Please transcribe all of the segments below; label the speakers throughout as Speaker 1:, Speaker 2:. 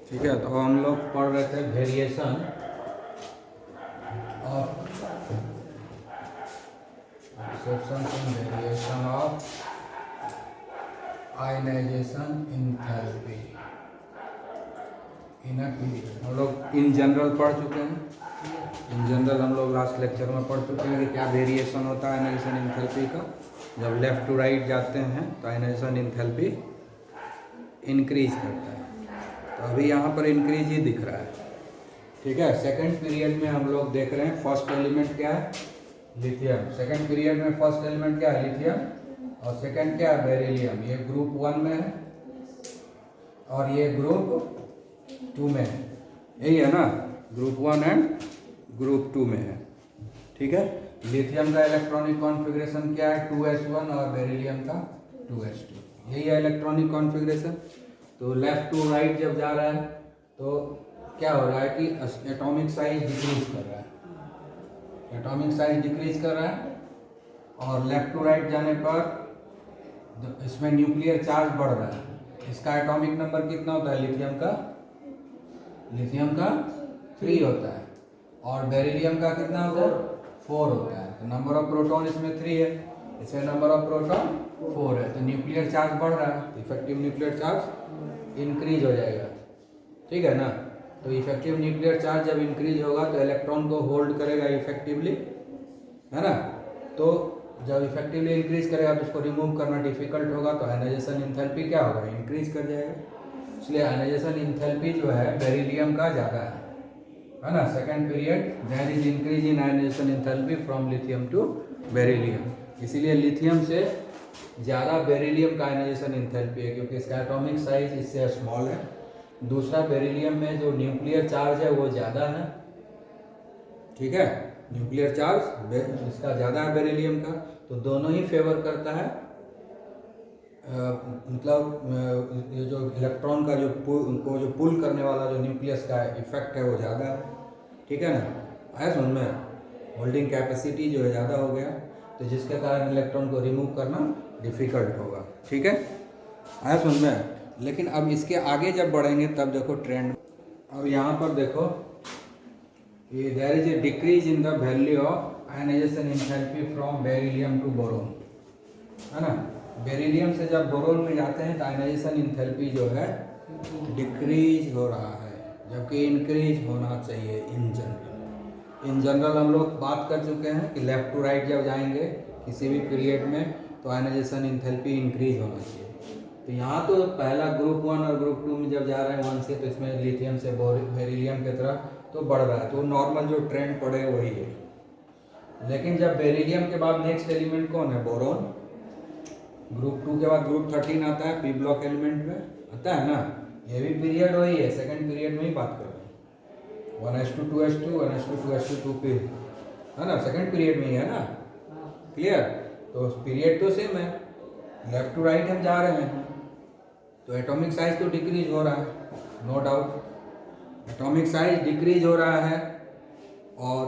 Speaker 1: ठीक है, तो हम लोग पढ़ रहे थे variation of exception in variation of ionization enthalpy in a period. हम लोग इन जनरल पढ़ चुके हैं। इन जनरल हम लोग लास्ट लेक्चर में पढ़ चुके हैं कि क्या वेरिएशन होता है आयनाइजेशन एंथैल्पी का। जब लेफ़्ट टू राइट जाते हैं तो आयनाइजेशन एंथैल्पी इंक्रीज करता है। तो अभी यहाँ पर इंक्रीज ही दिख रहा है। ठीक है, सेकंड पीरियड में हम लोग देख रहे हैं फर्स्ट एलिमेंट क्या है, लिथियम। सेकंड पीरियड में फर्स्ट एलिमेंट क्या है, लिथियम, और सेकंड क्या है, बेरिलियम। ये ग्रुप 1 में है और ये ग्रुप 2 में है। यही है ना, ग्रुप 1 एंड ग्रुप 2 में है। ठीक है, लिथियम का इलेक्ट्रॉनिक कॉन्फ़िगरेशन क्या है, 2s1, और बेरिलियम का 2s2। यही है इलेक्ट्रॉनिक कॉन्फ़िगरेशन। तो लेफ्ट टू राइट जब जा रहा है तो क्या हो रहा है कि एटॉमिक साइज डिक्रीज कर रहा है, एटॉमिक साइज डिक्रीज कर रहा है। और लेफ्ट टू राइट जाने पर इसमें न्यूक्लियर चार्ज बढ़ रहा है। इसका एटॉमिक नंबर कितना होता है, लिथियम का 3 होता है, और बेरिलियम का कितना होता है, 4 होता है। तो नंबर ऑफ प्रोटॉन इसमें 3 है, इसमें नंबर ऑफ प्रोटॉन 4 है। तो न्यूक्लियर चार्ज बढ़ रहा है, इफेक्टिव न्यूक्लियर चार्ज इंक्रीज हो जाएगा। ठीक है ना, तो इफेक्टिव न्यूक्लियर चार्ज जब इंक्रीज होगा तो इलेक्ट्रॉन को होल्ड करेगा इफेक्टिवली, है ना। तो जब इफेक्टिवली इंक्रीज करेगा तो उसको रिमूव करना डिफिकल्ट होगा, तो आयनाइजेशन एंथैल्पी क्या होगा, इंक्रीज कर जाएगा। इसलिए आयनाइजेशन एंथैल्पी जो है बेरिलियम का ज़्यादा है ना। Second period there is increase in ionization enthalpy from lithium to beryllium. इसीलिए लिथियम से ज़्यादा बेरिलियम का आयनाइजेशन एंथैल्पी है, क्योंकि इसका एटॉमिक साइज इससे स्मॉल है। दूसरा, बेरिलियम में जो न्यूक्लियर चार्ज है वो ज़्यादा है। ठीक है, न्यूक्लियर चार्ज इसका ज़्यादा है बेरिलियम का, तो दोनों ही फेवर करता है। मतलब ये जो इलेक्ट्रॉन का जो पुल करने वाला जो न्यूक्लियस का इफेक्ट है वो ज़्यादा है। ठीक है ना, आया समझ में, होल्डिंग कैपेसिटी जो है ज़्यादा हो गया, तो जिसके कारण इलेक्ट्रॉन को रिमूव करना डिफिकल्ट होगा। ठीक है, आया समझ में। लेकिन अब इसके आगे जब बढ़ेंगे तब देखो ट्रेंड। अब यहाँ पर देखो ये there is a decrease in the value of ionization enthalpy from beryllium to boron, है ना। बेरिलियम से जब बोरोन में जाते हैं तो आयनाइजेशन एंथैल्पी जो है डिक्रीज हो रहा है, जबकि इंक्रीज होना चाहिए इन जनरल। इन जनरल हम लोग बात कर चुके हैं कि लेफ्ट टू राइट जब जाएंगे किसी भी पीरियड में तो आयनाइजेशन एंथैल्पी इंक्रीज होना चाहिए। तो यहाँ तो पहला ग्रुप 1 और ग्रुप 2 में जब जा रहे हैं 1 से, तो इसमें लिथियम से बेरिलियम की तरफ तो बढ़ रहा है, तो नॉर्मल जो ट्रेंड पड़े वही है। लेकिन जब बेरिलियम के बाद नेक्स्ट एलिमेंट कौन है, बोरोन। ग्रुप 2 के बाद ग्रुप 13 आता है, पी ब्लॉक एलिमेंट में आता है ना। ये भी पीरियड वही है, सेकंड पीरियड में ही बात कर रहे हैं। 1s2 2s2 1s2 2s2 2p, है ना, सेकंड पीरियड में ही है ना। क्लियर, तो पीरियड तो सेम है, लेफ्ट टू राइट हम जा रहे हैं, तो एटॉमिक साइज तो डिक्रीज हो रहा है, no doubt. Atomic size decrease हो रहा है और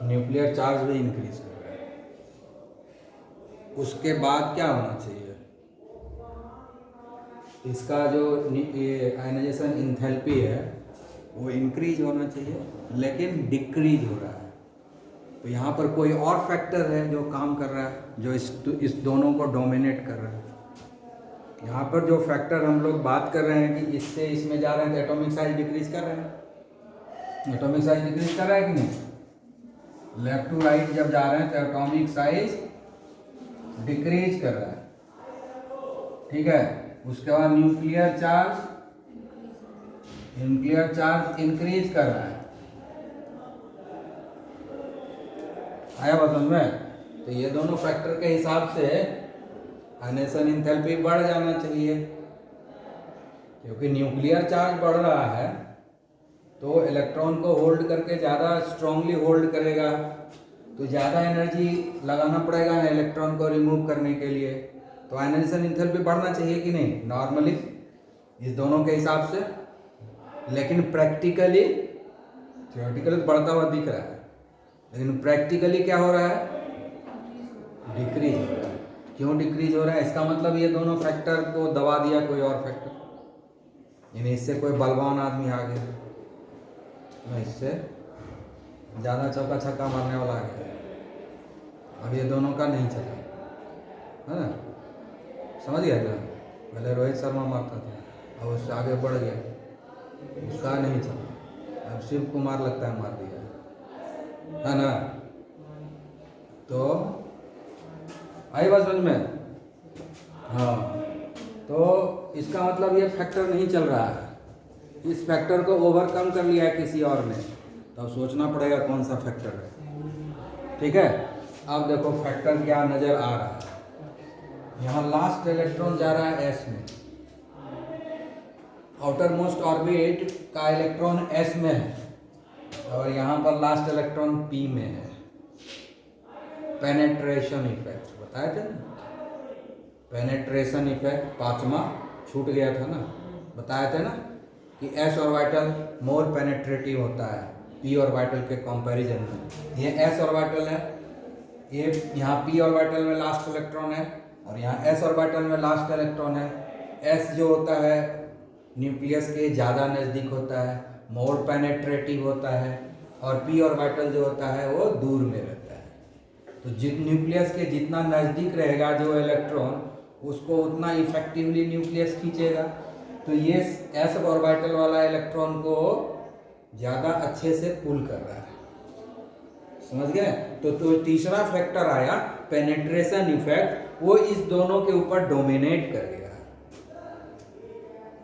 Speaker 1: न्यूक्लियर चार्ज भी इंक्रीज कर रहा है। उसके बाद क्या होना चाहिए, इसका जो आयनाइजेशन एंथैल्पी है वो इंक्रीज होना चाहिए, लेकिन डिक्रीज हो रहा है। तो यहाँ पर कोई और फैक्टर है जो काम कर रहा है, जो इस दोनों को डोमिनेट कर रहा है। यहाँ पर जो फैक्टर हम लोग बात कर रहे हैं कि इससे इसमें जा रहे हैं तो एटॉमिक साइज डिक्रीज कर रहे हैं। एटॉमिक साइज डिक्रीज कर रहा है कि नहीं, लेफ्ट टू राइट जब जा रहे हैं तो एटॉमिक साइज डिक्रीज कर रहा है। ठीक है, उसके बाद न्यूक्लियर चार्ज इंक्रीज कर रहा है। आया बात समझ में। तो ये दोनों फैक्टर के हिसाब से आयनाइजेशन एंथैल्पी बढ़ जाना चाहिए, क्योंकि न्यूक्लियर चार्ज बढ़ रहा है तो इलेक्ट्रॉन को होल्ड करके ज़्यादा स्ट्रांगली होल्ड करेगा, तो ज़्यादा एनर्जी लगाना पड़ेगा इलेक्ट्रॉन को रिमूव करने के लिए। तो आयनाइजेशन एंथैल्पी बढ़ना चाहिए कि नहीं, नॉर्मली इस दोनों के हिसाब से। लेकिन प्रैक्टिकली, थियोरेटिकली बढ़ता हुआ दिख रहा है, लेकिन प्रैक्टिकली क्या हो रहा है, डिक्रीज हो रहा है। क्यों डिक्रीज हो रहा है, इसका मतलब ये दोनों फैक्टर को दबा दिया कोई और फैक्टर। यानी इससे कोई बलवान आदमी आ गया, मैं इससे ज़्यादा चौका छक्का मारने वाला आ गया। अब ये दोनों का नहीं चला, है ना, समझ गया क्या? पहले रोहित शर्मा मारता था, अब उससे आगे बढ़ गया, उसका नहीं चला, अब शिव कुमार लगता है मार दिया, है ना। तो आई बात समझ में? हाँ, तो इसका मतलब ये फैक्टर नहीं चल रहा है, इस फैक्टर को ओवरकम कर लिया है किसी और ने, तो अब सोचना पड़ेगा कौन सा फैक्टर है। ठीक है, अब देखो फैक्टर क्या नज़र आ रहा है। यहाँ लास्ट इलेक्ट्रॉन जा रहा है एस में, आउटर मोस्ट ऑर्बिट का इलेक्ट्रॉन एस में है, और यहाँ पर लास्ट इलेक्ट्रॉन पी में है। पेनेट्रेशन इफेक्ट बताया था ना, पेनेट्रेशन इफेक्ट पांचवा छूट गया था ना, बताया था ना कि एस ऑर्बिटल मोर पेनेट्रेटिव होता है पी ऑर्बिटल के कंपैरिजन में। ये एस ऑर्बिटल है, ये यहाँ पी ऑर्बिटल में लास्ट इलेक्ट्रॉन है, और यहाँ एस ऑर्बिटल में लास्ट इलेक्ट्रॉन है। एस जो होता है न्यूक्लियस के ज़्यादा नज़दीक होता है, मोर पेनेट्रेटिव होता है, और पी ऑर्बिटल जो होता है वो दूर में रहता है। तो न्यूक्लियस के जितना नज़दीक रहेगा जो इलेक्ट्रॉन, उसको उतना इफेक्टिवली न्यूक्लियस खींचेगा। तो ये एस ऑर्बिटल वाला इलेक्ट्रॉन को ज़्यादा अच्छे से पुल कर रहा है, समझ गए? तो तीसरा फैक्टर आया पेनेट्रेशन इफेक्ट, वो इस दोनों के ऊपर डोमिनेट कर गया,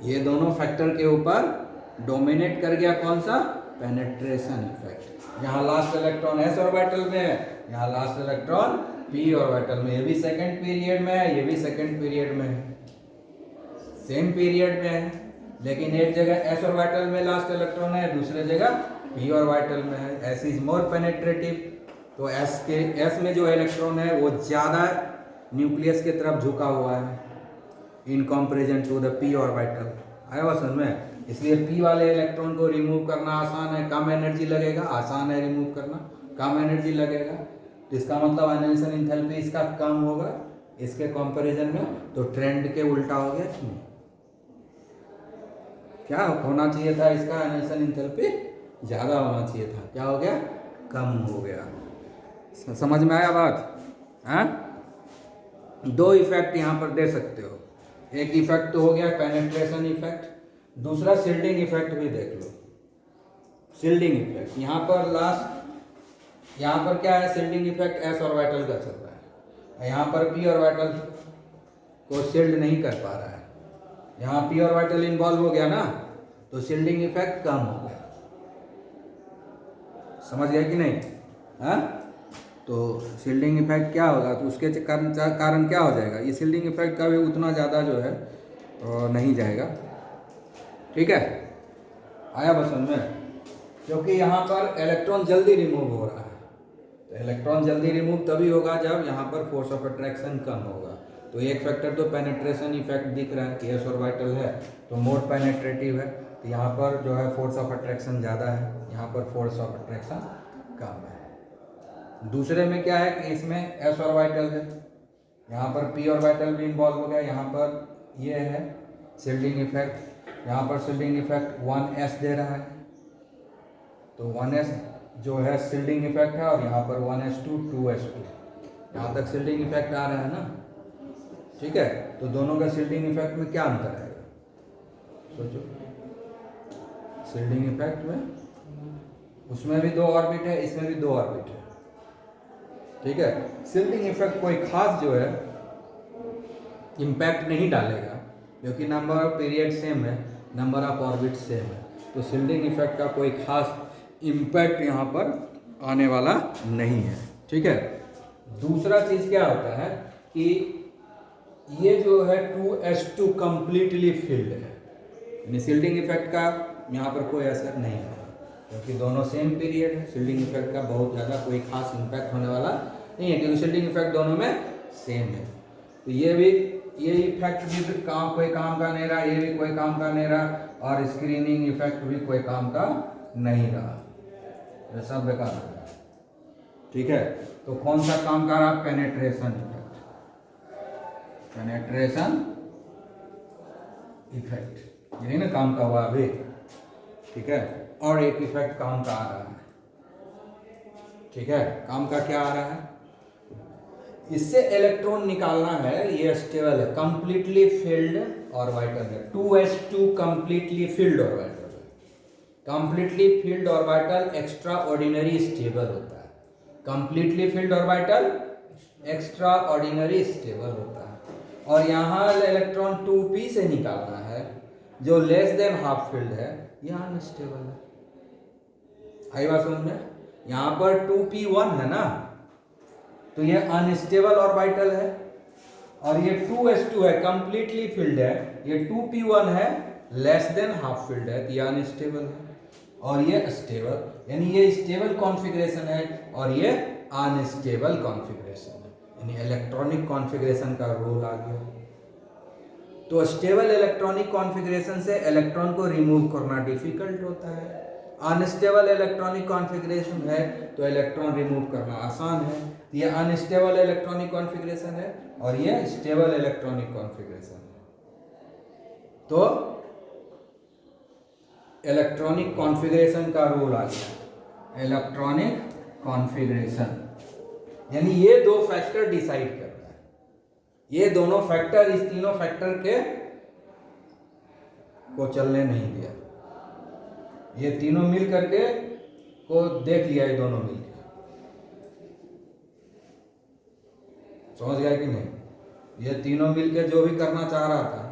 Speaker 1: ये दोनों फैक्टर के ऊपर डोमिनेट कर गया। कौन सा? Penetration effect. यहाँ लास्ट इलेक्ट्रॉन एस ऑर्बिटल में है, यहाँ लास्ट इलेक्ट्रॉन पी ऑर्बिटल में, ये भी सेकंड पीरियड में है, ये भी सेकंड पीरियड में है, सेम पीरियड में है, लेकिन एक जगह एस ऑर्बिटल में लास्ट इलेक्ट्रॉन है, दूसरे जगह पी ऑर्बिटल में है। एस इज मोर पेनेट्रेटिव, तो एस में जो इलेक्ट्रॉन है वो ज़्यादा न्यूक्लियस की तरफ झुका हुआ है in comparison to the p orbital. आया बात समझ में? इसलिए पी वाले इलेक्ट्रॉन को रिमूव करना आसान है, कम एनर्जी लगेगा, आसान है रिमूव करना, कम एनर्जी लगेगा। तो इसका मतलब आयनाइजेशन एंथैल्पी इसका कम होगा इसके कंपैरिजन में, तो ट्रेंड के उल्टा हो गया। क्या होना चाहिए था? इसका आयनाइजेशन एंथैल्पी ज़्यादा होना चाहिए था, क्या हो गया? कम हो गया। समझ में आया बात? हाँ, दो इफेक्ट यहाँ पर दे सकते हो, एक इफेक्ट तो हो गया पेनेट्रेशन इफेक्ट, दूसरा शिल्डिंग इफेक्ट भी देख लो। शिल्डिंग इफेक्ट यहाँ पर लास्ट, यहाँ पर क्या है? शिल्डिंग इफेक्ट एस ऑर्बिटल का चल रहा है, यहाँ पर पी ऑर्बिटल को शिल्ड नहीं कर पा रहा है, यहाँ पी ऑर्बिटल इन्वॉल्व हो गया ना, तो शिल्डिंग इफेक्ट कम हो गया। समझ गया कि नहीं? हाँ, तो शिल्डिंग इफेक्ट क्या होगा? तो उसके कारण क्या हो जाएगा? ये शिल्डिंग इफेक्ट का भी उतना ज़्यादा जो है नहीं जाएगा। ठीक है, आया बस समझ में? क्योंकि यहाँ पर इलेक्ट्रॉन जल्दी रिमूव हो रहा है, तो इलेक्ट्रॉन जल्दी रिमूव तभी होगा जब यहाँ पर फोर्स ऑफ अट्रैक्शन कम होगा। तो एक फैक्टर तो पेनेट्रेशन इफेक्ट दिख रहा है कि एस ऑर्बिटल है तो मोर पेनेट्रेटिव है, तो यहाँ पर जो है फोर्स ऑफ अट्रैक्शन ज़्यादा है, यहाँ पर फोर्स ऑफ अट्रैक्शन कम है। दूसरे में क्या है कि इसमें एस ऑर्बिटल है, यहाँ पर पी ऑर्बिटल भी इन्वॉल्व हो गया, यहाँ पर ये है शिल्डिंग इफेक्ट, यहाँ पर शिल्डिंग इफेक्ट 1s दे रहा है, तो 1s जो है शिल्डिंग इफेक्ट है, और यहाँ पर 1s2 2s2, यहाँ तक शिल्डिंग इफेक्ट आ रहा है ना। ठीक है, तो दोनों का शिल्डिंग इफेक्ट में क्या अंतर आएगा? सोचो, शिल्डिंग इफेक्ट में उसमें भी 2 ऑर्बिट है, इसमें भी 2 ऑर्बिट है। ठीक है, शिल्डिंग इफेक्ट कोई खास जो है इम्पैक्ट नहीं डालेगा, क्योंकि नंबर ऑफ पीरियड सेम है, नंबर ऑफ ऑर्बिट सेम है, तो शिल्डिंग इफेक्ट का कोई खास इम्पैक्ट यहाँ पर आने वाला नहीं है। ठीक है, दूसरा चीज़ क्या होता है कि ये जो है 2s2 कंप्लीटली फिल्ड है, यानी शिल्डिंग इफेक्ट का यहाँ पर कोई असर नहीं होगा, क्योंकि दोनों सेम पीरियड है। शिल्डिंग इफेक्ट का बहुत ज़्यादा कोई खास इम्पैक्ट होने वाला नहीं है, क्योंकि शिल्डिंग इफेक्ट दोनों में सेम है। तो ये इफेक्ट भी कोई काम का नहीं रहा, ये भी कोई काम का नहीं रहा, और स्क्रीनिंग इफेक्ट भी कोई काम का नहीं रहा, ये सब बेकार हो गया। ठीक है, तो कौन सा काम का रहा? Penetration effect, penetration effect. यही ना काम का हुआ अभी, ठीक है। और एक इफेक्ट काम का आ रहा है, ठीक है। काम का क्या आ रहा है, इससे इलेक्ट्रॉन निकालना है, ये स्टेबल है, कंप्लीटली फिल्ड ऑर्बिटल है, 2s2 कंप्लीटली फिल्ड ऑर्बिटल है। Completely filled orbital extra ordinary stable होता है, completely filled orbital extra ordinary stable होता है। और यहाँ इलेक्ट्रॉन 2p से निकालना है जो लेस देन हाफ फील्ड है, यह अनस्टेबल है। आई बात समझ में, यहाँ पर 2p1 है ना, तो ये अनस्टेबल ऑर्बिटल है। और ये 2s2 है, कंप्लीटली फिल्ड है, ये 2p1 है, लेस देन हाफ फील्ड है, तो ये अनस्टेबल है। और ये स्टेबल, यानी ये स्टेबल कॉन्फ़िगरेशन है और ये अनस्टेबल कॉन्फ़िगरेशन है, यानी इलेक्ट्रॉनिक कॉन्फ़िगरेशन का रोल आ गया। तो स्टेबल इलेक्ट्रॉनिक कॉन्फ़िगरेशन से इलेक्ट्रॉन को रिमूव करना डिफिकल्ट होता है, अनस्टेबल इलेक्ट्रॉनिक कॉन्फ़िगरेशन है तो इलेक्ट्रॉन रिमूव करना आसान है। ये अनस्टेबल इलेक्ट्रॉनिक कॉन्फ़िगरेशन है और ये स्टेबल इलेक्ट्रॉनिक कॉन्फ़िगरेशन है। तो इलेक्ट्रॉनिक कॉन्फ़िगरेशन का रोल आ गया, इलेक्ट्रॉनिक कॉन्फ़िगरेशन, यानी ये दो फैक्टर डिसाइड करता है, ये दोनों फैक्टर, इस तीनों फैक्टर के को चलने नहीं दिया, ये तीनों मिल करके को देख लिया, ये दोनों मिल के, समझ गया कि नहीं। ये तीनों मिलके जो भी करना चाह रहा था,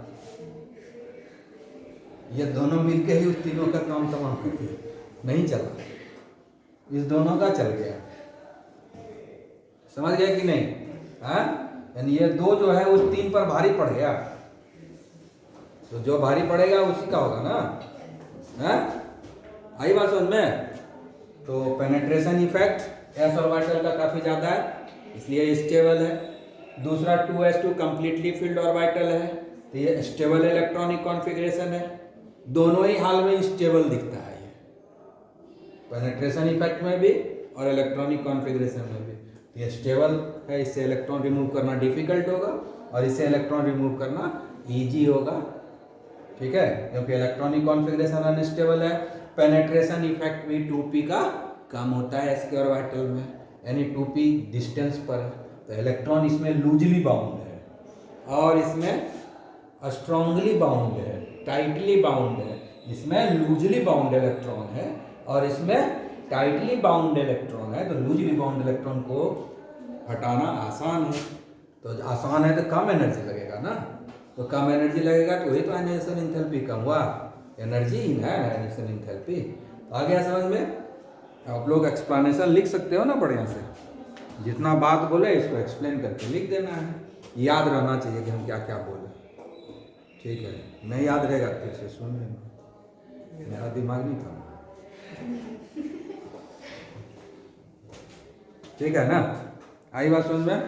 Speaker 1: ये दोनों मिलके ही उस तीनों का काम तमाम कर दिया, नहीं चला, इस दोनों का चल गया, समझ गया कि नहीं। हाँ, यानी ये दो जो है उस तीन पर भारी पड़ गया, तो जो भारी पड़ेगा उसी का होगा ना। हाँ, आई बात समझ में। तो पेनेट्रेशन इफेक्ट एस ऑर्बिटल का काफी ज्यादा है, इसलिए स्टेबल है। दूसरा 2s2 कंप्लीटली फिल्ड ऑर्बिटल है, तो ये स्टेबल इलेक्ट्रॉनिक कॉन्फ़िगरेशन है, दोनों ही हाल में स्टेबल दिखता है ये, पेनेट्रेशन इफेक्ट में भी और इलेक्ट्रॉनिक कॉन्फ़िगरेशन में भी। ये स्टेबल है, इससे इलेक्ट्रॉन रिमूव करना डिफिकल्ट होगा और इससे इलेक्ट्रॉन रिमूव करना ईजी होगा, ठीक है, क्योंकि इलेक्ट्रॉनिक कॉन्फ़िगरेशन अनस्टेबल है। पेनेट्रेशन इफेक्ट भी 2p का कम होता है s के ऑर्बिटल में, यानी 2p डिस्टेंस पर है, तो इलेक्ट्रॉन इसमें लूजली बाउंड है और इसमें स्ट्रांगली बाउंड है, टाइटली बाउंड है। इसमें लूजली बाउंड इलेक्ट्रॉन है और इसमें टाइटली बाउंड इलेक्ट्रॉन है, तो लूजली बाउंड इलेक्ट्रॉन को हटाना आसान है, तो आसान है तो कम एनर्जी लगेगा ना, तो कम एनर्जी लगेगा तो वही तो आयनाइजेशन एंथैल्पी कम हुआ, एनर्जी ही है आयनाइजेशन एंथैल्पी। आ गया समझ में। आप लोग एक्सप्लेनेशन लिख सकते हो ना बढ़िया से, जितना बात बोले इसको एक्सप्लेन करके लिख देना है, याद रहना चाहिए कि हम क्या क्या बोले, ठीक है। नहीं याद रहेगा फिर से सुन लेना, मेरा दिमाग नहीं था, ठीक है ना। आई बात समझ में।